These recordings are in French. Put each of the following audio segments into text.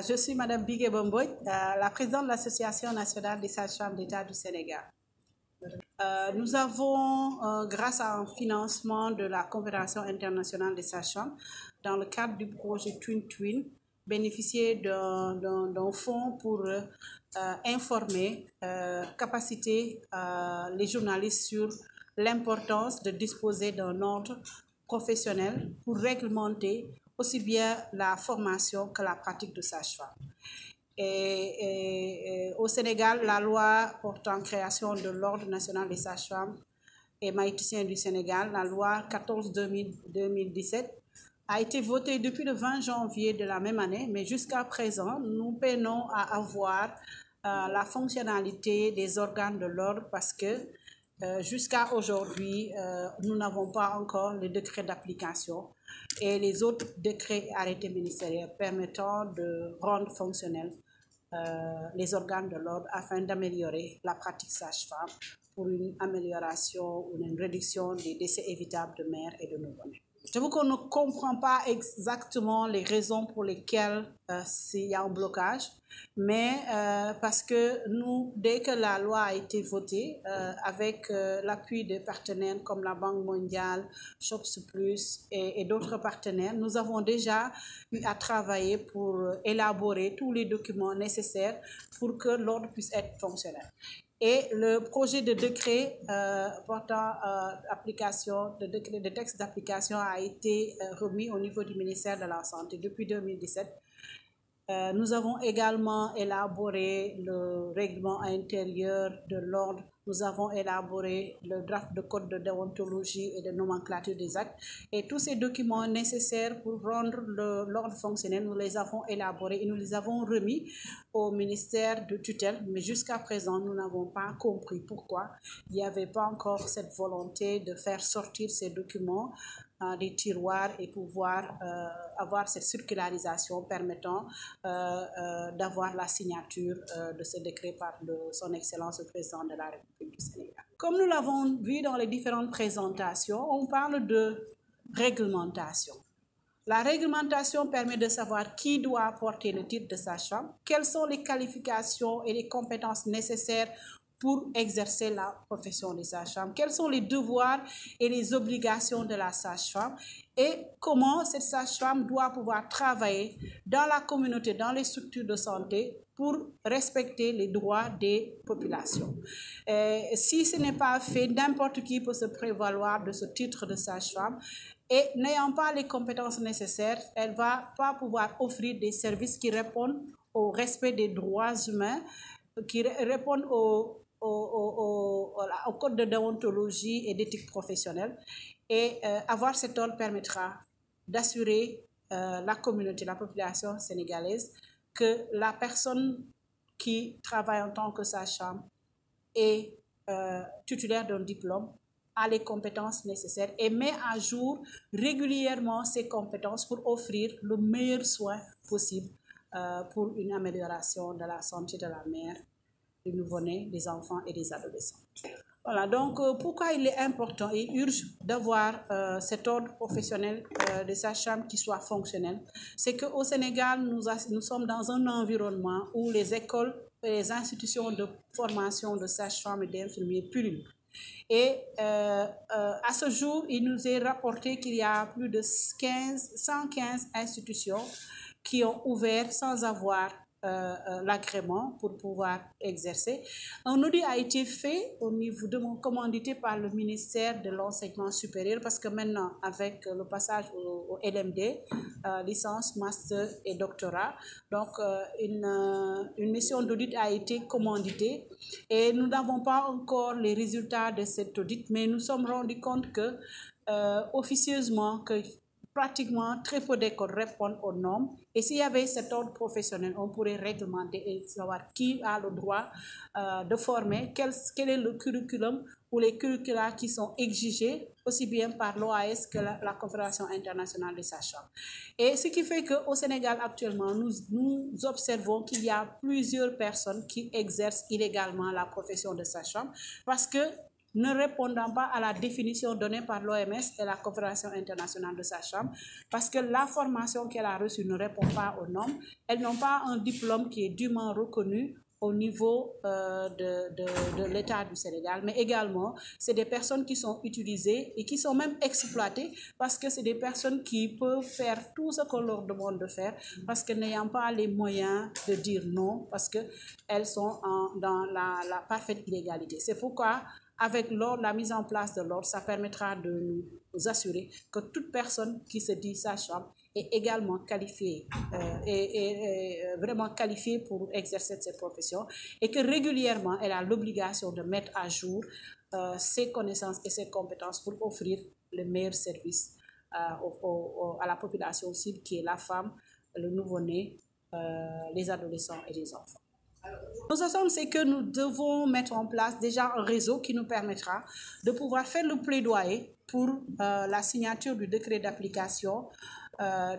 Je suis Madame Bigué Bomboy, la présidente de l'Association nationale des sages-femmes d'État du Sénégal. Nous avons, grâce à un financement de la Confédération internationale des sages-femmes, dans le cadre du projet Twin Twin, bénéficié d'un fonds pour informer, capaciter les journalistes sur l'importance de disposer d'un ordre professionnel pour réglementer aussi bien la formation que la pratique de sage-femme. Au Sénégal, la loi portant création de l'Ordre national des sages-femmes et maïticiens du Sénégal, la loi 14-2017, a été votée depuis le 20 janvier de la même année, mais jusqu'à présent, nous peinons à avoir la fonctionnalité des organes de l'ordre parce que jusqu'à aujourd'hui, nous n'avons pas encore le décret d'application et les autres décrets et arrêtés ministériels permettant de rendre fonctionnels les organes de l'ordre afin d'améliorer la pratique sage-femme pour une amélioration ou une réduction des décès évitables de mères et de nouveau-nés. J'avoue qu'on ne comprend pas exactement les raisons pour lesquelles il y a un blocage, mais parce que nous, dès que la loi a été votée, avec l'appui de partenaires comme la Banque mondiale, Shops Plus et d'autres partenaires, nous avons déjà eu à travailler pour élaborer tous les documents nécessaires pour que l'ordre puisse être fonctionnel. Et le projet de décret portant application, de texte d'application a été remis au niveau du ministère de la Santé depuis 2017. Nous avons également élaboré le règlement intérieur de l'ordre. Nous avons élaboré le draft de code de déontologie et de nomenclature des actes. Et tous ces documents nécessaires pour rendre l'ordre fonctionnel, nous les avons élaborés et nous les avons remis au ministère de tutelle. Mais jusqu'à présent, nous n'avons pas compris pourquoi il n'y avait pas encore cette volonté de faire sortir ces documents des tiroirs et pouvoir avoir cette circularisation permettant d'avoir la signature de ce décret par son Excellence le Président de la République du Sénégal. Comme nous l'avons vu dans les différentes présentations, on parle de réglementation. La réglementation permet de savoir qui doit porter le titre de sage-femme, quelles sont les qualifications et les compétences nécessaires pour exercer la profession de sage-femme, quels sont les devoirs et les obligations de la sage-femme et comment cette sage-femme doit pouvoir travailler dans la communauté, dans les structures de santé pour respecter les droits des populations. Si ce n'est pas fait, n'importe qui peut se prévaloir de ce titre de sage-femme et n'ayant pas les compétences nécessaires, elle ne va pas pouvoir offrir des services qui répondent au respect des droits humains, qui répondent au code de déontologie et d'éthique professionnelle. Et avoir cet ordre permettra d'assurer la communauté, la population sénégalaise, que la personne qui travaille en tant que sage-femme est titulaire d'un diplôme, a les compétences nécessaires et met à jour régulièrement ses compétences pour offrir le meilleur soin possible pour une amélioration de la santé de la mère, des nouveau-nés, des enfants et des adolescents. Voilà, donc pourquoi il est important et urge d'avoir cet ordre professionnel des sages-femmes qui soit fonctionnel? C'est qu'au Sénégal, nous sommes dans un environnement où les écoles et les institutions de formation de sages-femmes et d'infirmiers pullulent. Et à ce jour, il nous est rapporté qu'il y a plus de 115 institutions qui ont ouvert sans avoir l'agrément pour pouvoir exercer. Un audit a été fait au niveau commandité par le ministère de l'enseignement supérieur parce que maintenant avec le passage au LMD, licence, master et doctorat, donc une mission d'audit a été commanditée et nous n'avons pas encore les résultats de cet audit, mais nous sommes rendus compte que officieusement que pratiquement très peu d'écoles répondent aux normes. Et s'il y avait cet ordre professionnel, on pourrait réglementer et savoir qui a le droit de former, quel est le curriculum ou les curricula qui sont exigés aussi bien par l'OAS que la Confédération internationale des sages-femmes. Et ce qui fait qu'au Sénégal actuellement, nous observons qu'il y a plusieurs personnes qui exercent illégalement la profession de sage-femme parce que ne répondant pas à la définition donnée par l'OMS et la Confédération internationale de sages-femmes, parce que la formation qu'elle a reçue ne répond pas aux normes. Elles n'ont pas un diplôme qui est dûment reconnu au niveau de l'État du Sénégal, mais également, c'est des personnes qui sont utilisées et qui sont même exploitées parce que c'est des personnes qui peuvent faire tout ce qu'on leur demande de faire parce que n'ayant pas les moyens de dire non, parce qu'elles sont dans la parfaite illégalité. C'est pourquoi, avec l'ordre, la mise en place de l'ordre, ça permettra de nous assurer que toute personne qui se dit sage-femme est également qualifiée vraiment qualifiée pour exercer cette profession et que régulièrement elle a l'obligation de mettre à jour ses connaissances et ses compétences pour offrir le meilleur service à la population cible qui est la femme, le nouveau-né, les adolescents et les enfants. Nous attendons, c'est que nous devons mettre en place déjà un réseau qui nous permettra de pouvoir faire le plaidoyer pour la signature du décret d'application,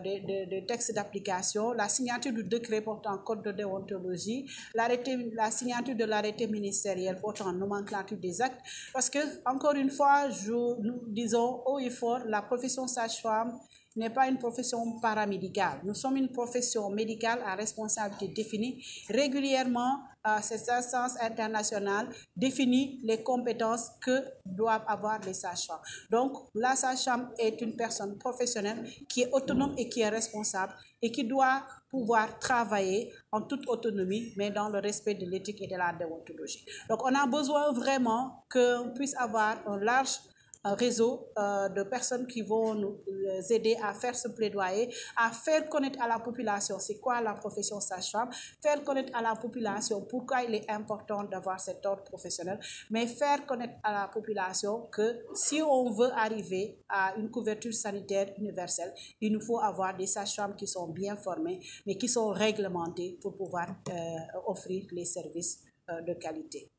des textes d'application, la signature du décret portant code de déontologie, la signature de l'arrêté ministériel portant nomenclature des actes, parce que, encore une fois, nous disons haut et fort, la profession sage-femme n'est pas une profession paramédicale. Nous sommes une profession médicale à responsabilité définie. Régulièrement, cette instance internationale définit les compétences que doivent avoir les sages-femmes. Donc, la sage-femme est une personne professionnelle qui est autonome et qui est responsable et qui doit pouvoir travailler en toute autonomie, mais dans le respect de l'éthique et de la déontologie. Donc, on a besoin vraiment qu'on puisse avoir un large réseau de personnes qui vont nous aider à faire ce plaidoyer, à faire connaître à la population c'est quoi la profession sage-femme, faire connaître à la population pourquoi il est important d'avoir cet ordre professionnel, mais faire connaître à la population que si on veut arriver à une couverture sanitaire universelle, il nous faut avoir des sages-femmes qui sont bien formées, mais qui sont réglementées pour pouvoir offrir les services de qualité.